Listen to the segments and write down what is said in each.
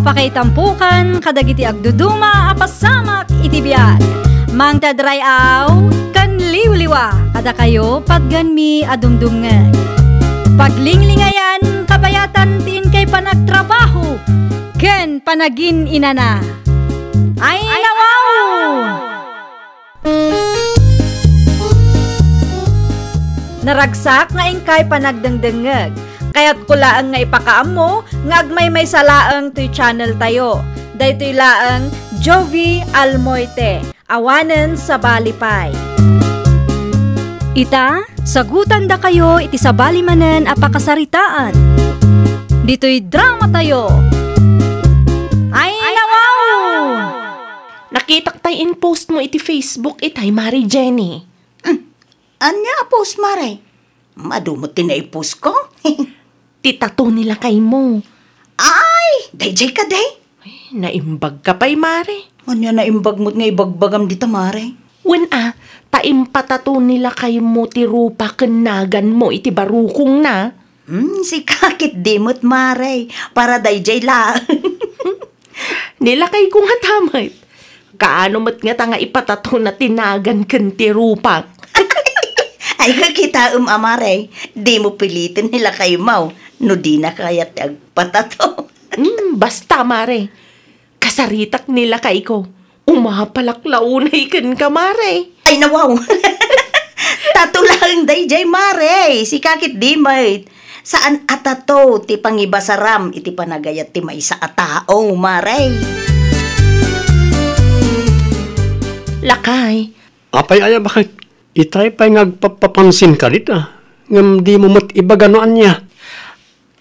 Apakaitampukan, kadagiti agduduma, apasamak itibiyag. Mang tadrayaw, kan liwliwa, kada kayo pagganmi adumdumngeg. Paglinglingayan, kabayatan tiin kay panagtrabaho, ken panagin inana. Ay nawaw! Naragsak nga ingkay panagdengdengeg. Kaya't kulaang nga ipakaam mo, nga agmay salaang to'y channel tayo. Daytoy laang Jovi Almoite, awanen sa balipay. Ita, sagutan da kayo iti sa balimanen apakasaritaan. Dito'y drama tayo. Ay nawaw! Nakitak tayo in post mo iti Facebook itay Mari Jenny. Anya post Mare? Madumot din na i-post ko. Titato nila kay mo. Ay, dayjay ka day. Ay, naimbag ka pa'y Mari. Anya na imbag mo't nga ibagbagam dita Mare. Wen taimpatato nila kay mo ti rupa kenagan mo iti barukong na. Si kakit dimot Mare, para dayjay la. Nila kay kung hatamay. Kaano mat nga tanga ipatato na tinagan ken ti rupa. Ay kakita Amare, di mo pilitin nila kay Mau, no di na kaya't agpatato. Basta Mare, kasaritak nila kay ko. Umapalaklaunay ken ka Mare. Ay nawaw! Tatulang dayjay Mare, si kakit di mait. Saan atato ti pangibasaram iti panagayat ti maysa a tao Mare. Lakay. Apay aya bakit? Itay pa'y ngagpapansin ka dita. Ngam di mo mat ibaganoan niya.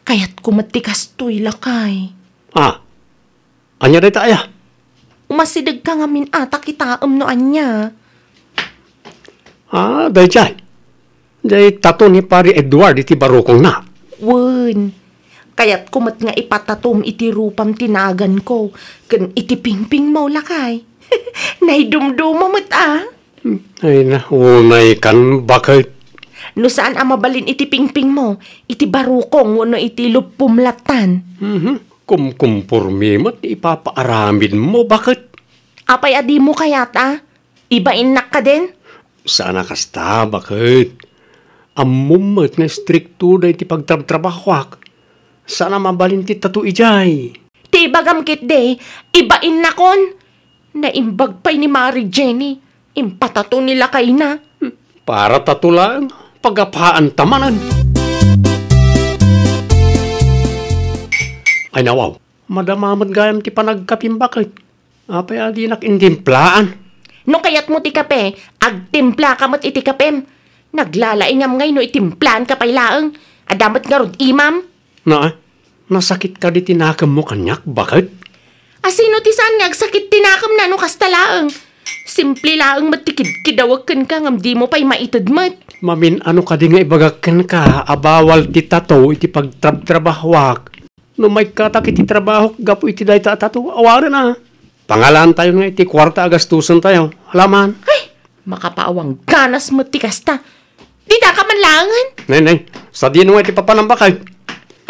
Kaya't kumatikas to'y lakay. Anya dita aya? Umasidag ka nga min ata kitaam no anya. Dayjay. Day tato ni pari Edward iti barukong na. Wen. Kaya't kumat nga ipatatom iti rupam tinagan ko. Ken iti pingping mo lakay. Naidumduma mo't Ay unay kan bakit? No saan mabalin iti pingping mo, iti barukong wano iti lupumlatan. Kumkumpurmi mo't ipapaaramin mo, bakit? Apay adi mo kayata? Ibain ka din? Sana kasta, bakit? Amumot nga stricto da iti pagtrabahwak. Sana mabalin ti tatu ijay. Ti bagam kit de, ibain na kon. Naimbag pa'y ni Mari Jenny. Impatato nila kay na. Para tatulang, pagapaan tamanan. Ay nawaw, madamamad gayam ti panagkapim bakit? Apay adi nakintimplaan. No kayat mo ti kape, agtimpla ka mo't iti kapem. Naglalaingam ngay no itimplaan ka pa'y laeng. Adamat nga rod imam. Nasakit ka di tinakam mo kanyak, bakit? Asino ti saan nga agsakit tinakam na no kasta laeng. Simple laang matikid-kidawag kan ka ngam di mo pa'y maitad mat. Mamin ano ka di nga ibagakan ka, abawal ti tato iti pagtrabahwak. No may katak iti trabaho, gapo iti day tato, awarin na. Pangalan tayo nga iti kwarta agastusan tayo, halaman. Ay, makapaawang ganas mo ti kasta. Di ka man langan. Nay, sa di nga iti papanambakay.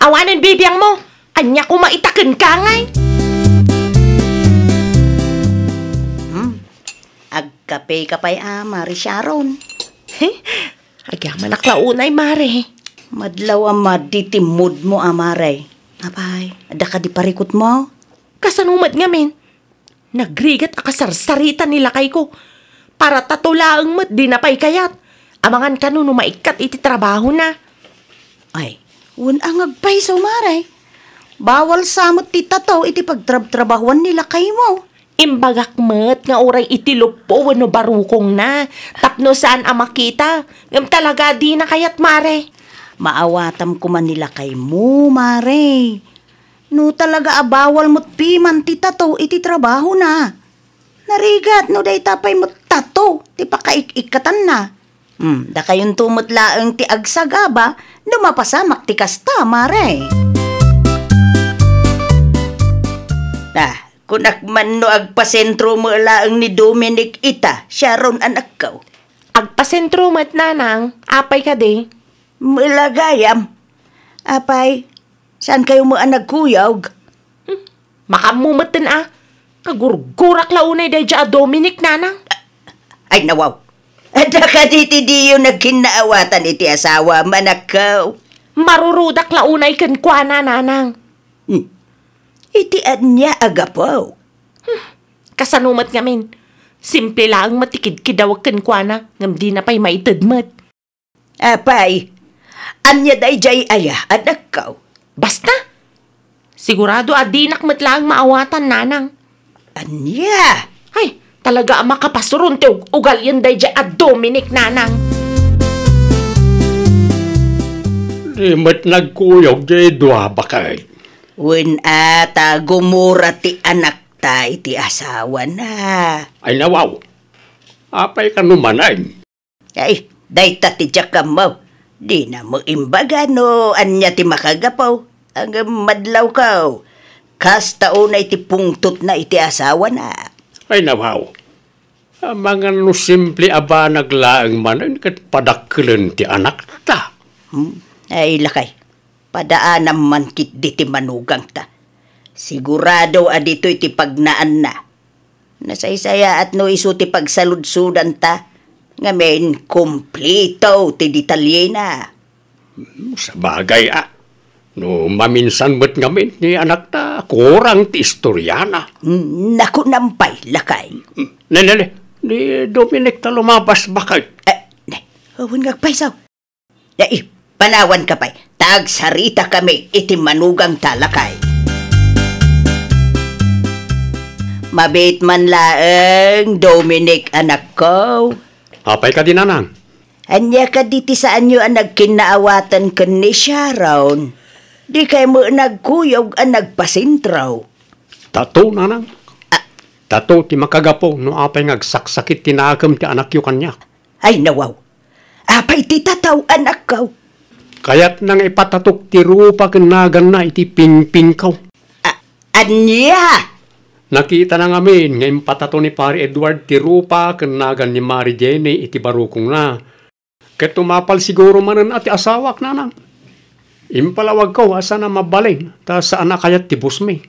Awanan bibiyang mo, anya ko maitakan ka ngay. Agkape ka pa'y Mari Sharon. Agyaman naklaunay, Mare. Madlaw maditimod mo Mare. Apay, ada ka di parikot mo? Kasanumad nga men. Nagrigat akasarsarita nila kay ko. Para tatulaang mat di na pa'y kayat. Amangan ka no maikat iti trabaho na. Ay, ang agpay so Mare. Bawal samot ti tataw iti pagtrabahuan nila kay mo. Imbagak met nga oray itilupo wano barukong na. Tapno saan makita. Ngam talaga di na kayat Mare. Maawatam ko man nila kay mo Mare. No talaga abawal mo't piman ti tato iti trabaho na. Narigat no day tapay mo't tato ti pakaikikatan na. Da kayon tumot laeng ti agsagaba no mapasamak ti kasta Mare. Kung akman no agpasentro mo laang ni Dominic ita, Sharon anak ko. Agpasentro mat nanang, apay ka de. Malagayam. Apay, saan kayo mo nagkuyog? Makamumatan Kagurgurak launay day dya Dominic nanang. Ay nawaw. Ada ka diti diyo nagkinaawatan iti asawa manakaw. Marurudak launay kan kwa na nanang. Iti anya agapaw. Kasanumat ngamin. Simple lang matikid-kidawag kan kwa na. Ngam di na pa'y maitadmat. Apay, anya day jay aya anak kaw. Basta. Sigurado adinak matlang maawatan nanang. Anya? Ay, talaga ang makapasurun ti ugal yan day dya at Dominic nanang. Di mat nagkuyog jay dua bakay. Wen ata gumura ti anak ta iti asawa na. Ay nawaw. Apay ka numanay. Ay, day ta ti jakamaw. Di na mo imbaga no anya ti makagapaw. Ang madlaw kaw. Kasta unay ti pungtot na iti asawa na. Ay nawaw. Ang mga no simple aba naglaang man kat padakkelan ti anak ta. Ay lakay. Padaan man kit di ti manugang ta. Sigurado adito iti pagnaan na. Nasaysaya at no iso ti pagsaludsudan ta. Ngamen kumplito ti detalye na. Sa bagay no maminsan mo't ngamin ni anak ta kurang ti istoryana. Naku nampay lakay. Ni Dominic ta lumabas bakay. Huwag ngagpaysaw. Panawan ka pa'y. Tagsarita kami iti manugang talakay. Mabit man laeng Dominic anak ko. Apay ka din anang. Anya ka diti saan nyo ang nagkinaawatan ka ni Sharon. Di kay mo nagkuyog ang nagpasintraw. Tato nanang. Tato ti makagapo no apay ngagsaksakit tinagam ti anak yu kanya. Ay nawaw. Apay ti tataw anak ko. Kaya't nang ipatatok ti rupa kenagan na iti pingpingkaw. Anya? Nakita na ngamin ngayon patato ni Pari Edward ti rupa kenagan ni Mary Jenny iti barukong na. Ket tumapal siguro manan ati asawak nanang. Impalawag ko asa na mabalin ta saan na kayat ti busme.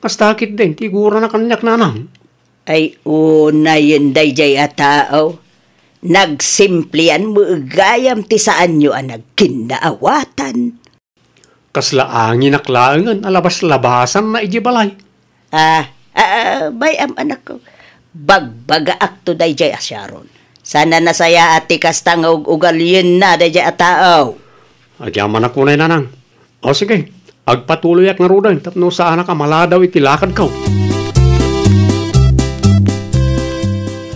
Kastakit din ti gura na kanyak nanang. Ay unayin day jay atao. Nagsimplian mo gayam ti saan nyo ang nagkinaawatan. Kaslaangin naklangan alabas-labasan na ijibalay. Bayam anak ko. Bagbaga akto day jay Sharon. Sana nasaya ati kastang ugalyin na day jay atao. Agyaman ako na nanang. O sige, agpatuloy ak narudan tapno saan ka maladaw itilakad ka.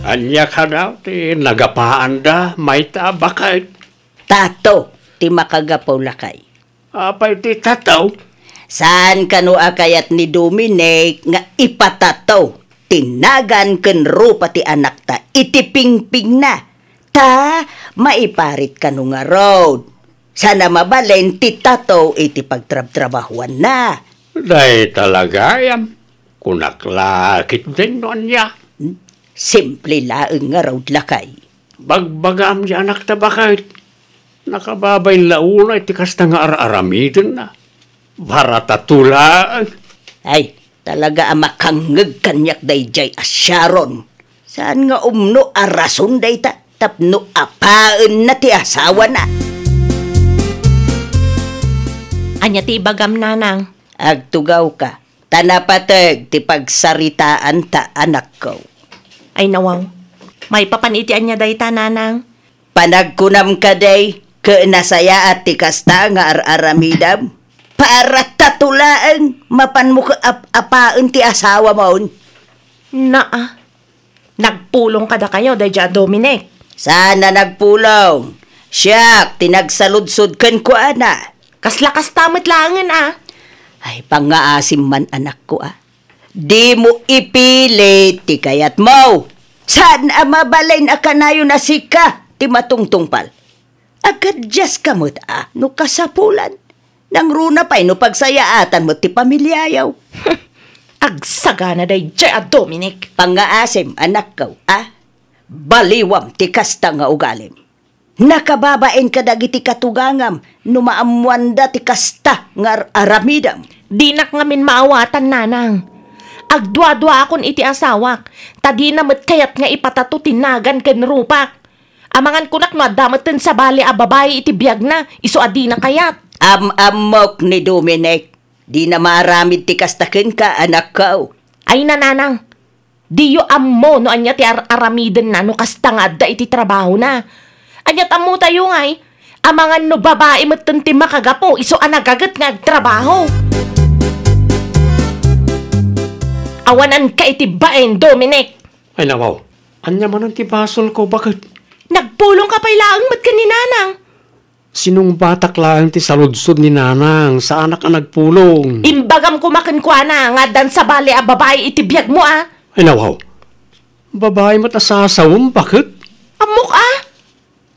Anya ka daw, ti nagapaan da, may tabakay. Tato, ti makagapaw lakay. Apay ti tataw. Saan kanu akayat ni Dominic nga ipatato? Tinagan ken rupa ti anak ta, itipingping na. Ta, maiparit kanu nga road. Sana mabalen ti tato iti pagtrab-trabahuan na. Day talaga yan. Kunaklakit din noon niya. Simple laeng nga road lakay. Bagbagam di anak tabakay. Nakababay launa iti kasta nga ar-aramidin na. Baratatulaan. Ay, talaga makangeg kanyak dayjay Sharon. Saan nga umno arason day ta? Tapno apaan na ti asawa na. Anya ti bagam nanang. Agtugaw ka. Tanapateg ti pagsaritaan ta anak ko. Ay nawaw. May papanitian niya day ta nanang. Panagkunam ka day. Nasaya at ti kasta nga ar-aramidam. Para tatulaang mapan mo ka apaan ti asawa mo. Nagpulong kada kayo day dya Dominic. Sana nagpulong. Siyak, tinagsaludsod kan ko ana. Kaslakas tamat langan Ay, pangaasim man anak ko Di mo ipilit ti kayat mo. Saan mabalay na kanayo na sika ti matungtungpal. Agad-jas kamot no kasapulan. Nang runa pa'y no pagsayaatan mo ti pamilyayaw. Agsagana day dya Dominic. Pangaasim anak ko baliwam ti kasta nga ugalim. Nakababain ka dagiti katugangam no maamuanda ti kasta nga aramidam. Di nak ngamin maawatan, nanang. Agdwa-dwa akon iti asawak. Tadi namat kayat nga ipatato tinagan ken rupak. Amangan kunak no adamatan sa bali a babae iti biyag na. Iso adi na kayat. Amok ni Dominic. Di na maramid ti kastaken ka, anak ko. Ay nananang. Di yo ammo no anya ti aramiden na no kastangad da iti trabaho na. Anyat ammo tayo ngay. Amangan no babae matan ti makagapo. Iso anagagat nga trabaho. Awanan ka iti baen, Dominic. Ay nawaw, anya man ang tibasol ko, bakit? Nagpulong ka pa'y laang mat ka ni nanang. Sinong batak lang ti saludsod ni nanang sa anak ang nagpulong? Imbagam kumakin kwa na nga dan sa bali a babae iti biyag mo ah. Ay nawaw, babae matasasawam, bakit? Amok ah.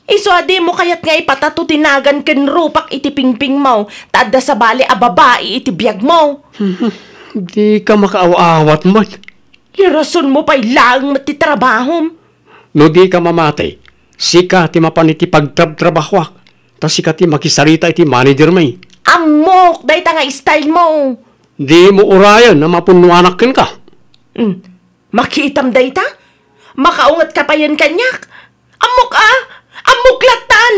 Iso adi mo kayat nga ipatato tinagan ken rupak iti pingping mo. Tada sa bali a babae iti biyag mo. Di ka makaaw-awat, mat. Lirason mo pa'y laang mat ti trabahom. No di ka mamatay, sika ti mapan iti pagtrab-trabahwak, ta sika ti makisarita iti manager may. Amok, dahi ta nga style mo. Di mo urayan na mapunuanak ka. Makiitam dahi ta? Makaungat ka pa yan kanyak. Amok ah! Amok latan!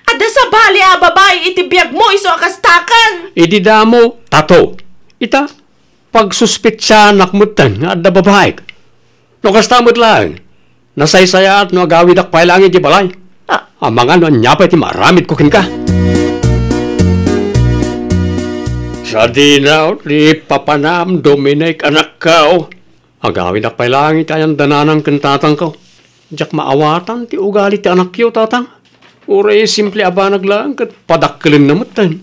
Ada sa bali a babae iti biyag mo iso akastakan. Idi damo, tato. Ita, pagsuspitsa nakmutan nga adda babae. No kastamot lang. Nasaysaya at no agawid ak pailangi di balay. Amangan no nyapa iti maramid kukin ka. Sa dinaw, di papanam, Dominic, anak ka. Agawid ak pailangi tayan dananang kentatang ko. Diyak maawatan ti ugali ti anak yo, tatang. Uray simple abanag lang kat padakkelin na mutan.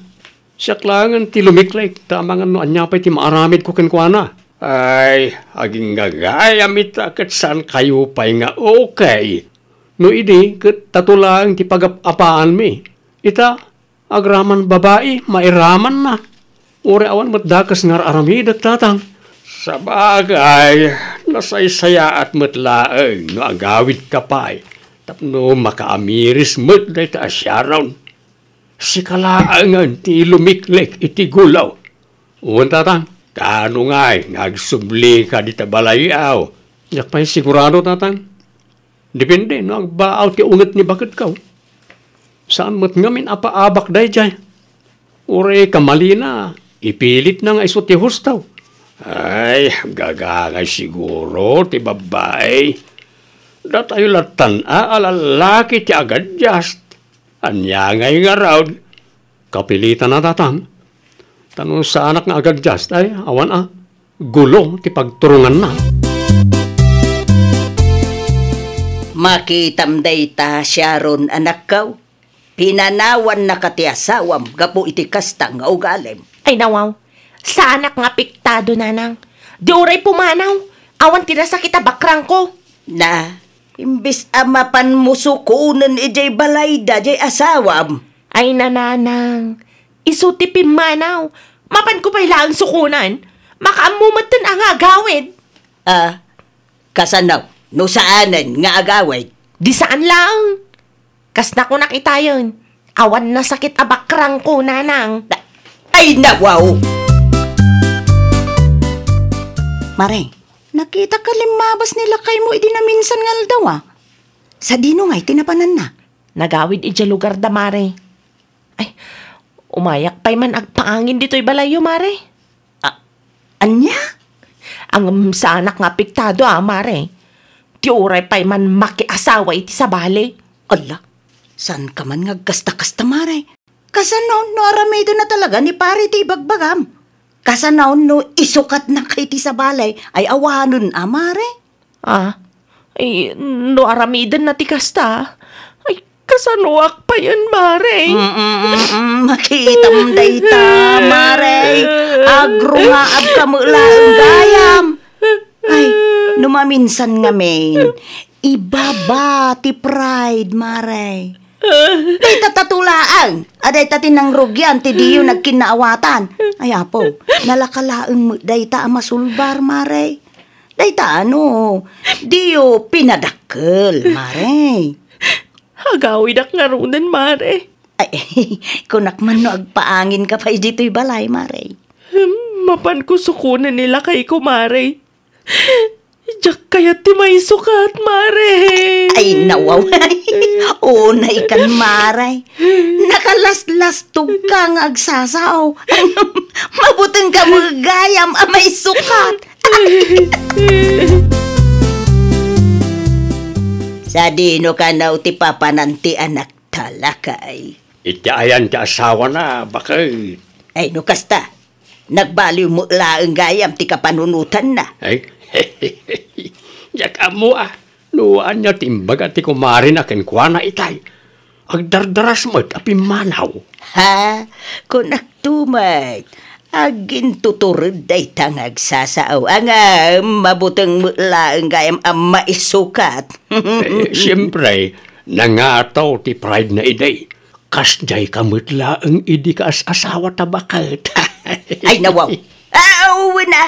Siyak langan ti lumiklek, tamangan no anyapay ti maaramid ko kenkwana. Ay, aging gagayam ita kat saan kayo pa'y nga okay. No idi, kat tatulang ti pag-apaan mi. Ita, agraman babae, mairaman na. Uray awan matdakas ngar aramid at tatang. Sa bagay, nasaysaya at matlaang no agawid ka pa'y. Tapno makaamiris mat dahi ta asyaron. Si kalaangan ti lumiklek iti gulaw. Uwan tatang, kano nga'y nagsubli ka di tabalayaw. Yak pa'y sigurado tatang. Depende no agbaaw ti unget ni bakit ka. Saan mat ngamin apa-abak dahi jay. Ure kamalina, ipilit na nga iso ti hustaw. Ay, gagangay siguro ti babae. Datayo latan alalaki ti agad just. Anyangay nga raw. Kapilitan na tatang. Tanong sa anak nga agad just ay awan gulo ti pagturungan na. Makitam day ta, Sharon, anak ko. Pinanawan na ka ti asawam, gapo iti kastang nga ugalem. Ay nawaw, sa anak nga piktado nanang. Di uray pumanaw, awan tinasakit a bakrang ko. Na, imbis amapan musukunan ijay balayda, jay asawam. Ay nananang, isuti pimanaw. Mapan ko pa'y laang sukunan. Makaamumatan ang agawid. Kasanaw, no saanan nga agawid. Di saan lang. Kas na ko nakita yun. Awan na sakit a bakrang ko nanang. Ay nawaw! Mare, nakita ka limabas nila kay mo idinaminsan nga daw Sa dino nga'y tinapanan na. Nagawid ija lugar da mare. Ay, umayak pa'y man agpaangin dito'y balayo mare. Anya? Ang sa anak nga piktado mare. Ti uray pa'y man makiasawa iti sa bali. Ala, saan ka man ngagkasta-kasta mare? Kasanaw no aramido na talaga ni pare ti ibagbagam. Kasanaw no isukat na kay ti sa balay ay awanon mare. Ay, no aramidan na ti kasta. Ay, kasanuak pa yan, mare. Makita mo dayta, mare. Agro nga agkamula ang gayam. Ay, numaminsan nga main. Ibaba ti pride, mare. Day tatatulaan. Aday tatinang rugyan, ti diyo nagkinaawatan. Ay apo, nalakalaang mo dayta masulbar, mare. Dayta diyo pinadakkel, mare. Hagawid ak nga runan, mare. Ay, kunak man no agpaangin ka pa dito'y balay, mare. Mapan ko sukunan nila kay kumare. Diyak kaya ti may sukat, mare. Ay, nawaway. Unay kan maray. Nakalaslas-tug ka nga agsasaw. Mabuting ka magayam may sukat. Sa dino ka na ti papananti anak talakay. Iti ayan ti asawa na, bakit? Ay, no kasta. Nagbaliw mo laang gayam ti kapanunutan na. Ay, yak amo nuan niya timbaga ti kumarin akin kwa na itay. Agdardaras mo't api manaw. Ha? Kung nagtumay, agin tuturod day tangag sasaaw. Ang mabutang laang gayam ang maisukat. Siyempre, nangataw ti pride na iday. Kasjay kamut laang idi ka as asawa tabakat. Ay, nawaw. Aw na.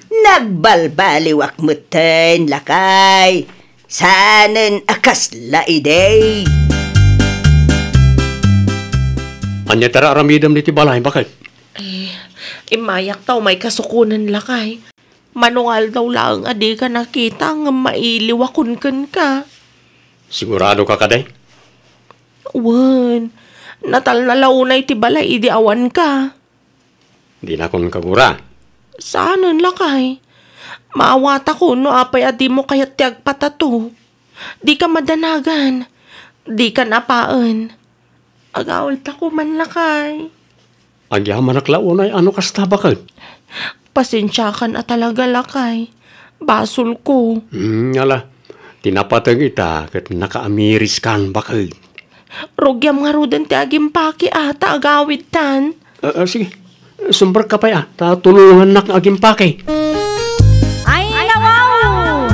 Nagbalbaliwak mutin, lakay. Sanan akas laiday. Anya tara aramidam ni ti balay, bakit? Imayak taw may kasukunan lakay. Manual daw lang adi ka nakita nga mailiwakon ka. Sigurado ka kaday? Wan, natal na launay ti balay idi awan ka. Di na kon kagura. Saanan lakay? Maawata ko no apay adi mo kayat tiag patato. Di ka madanagan. Di ka napaan. Agawal ta ko man lakay. Agyaman naklaunay ano kasta bakit? Pasensyakan at talaga lakay. Basol ko. Ngala, tinapatag ita kat nakaamiris kan bakit? Rogyam nga rodan ti agim paki ata agawid tan. Sige, sumber ka pa ya. Tatulungan na aging pake. Ay, nawaw!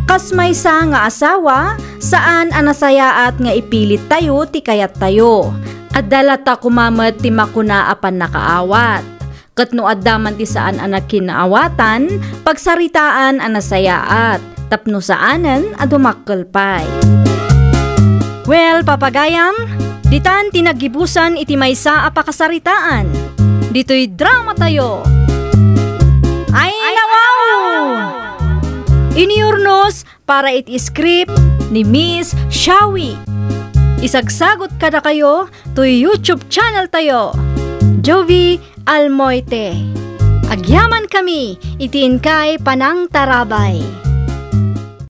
Kas may sa nga asawa, saan anasayaat nga ipilit tayo ti kayat tayo. At dalata kumamat ti makuna apan nakaawat. Kat no addaman ti saan anak kinaawatan, pagsaritaan anasayaat. Tapno saanan adumakkelpay. Well, papagayam, ditan tinagibusan iti maysa a pakasaritaan. Dito'y drama tayo. Ay, nawaw! Iniurnos para iti script ni Miss Shawi. Isagsagot kada kayo to YouTube channel tayo. Jovi Almoite. Agyaman kami, itiin kay Panang Tarabay.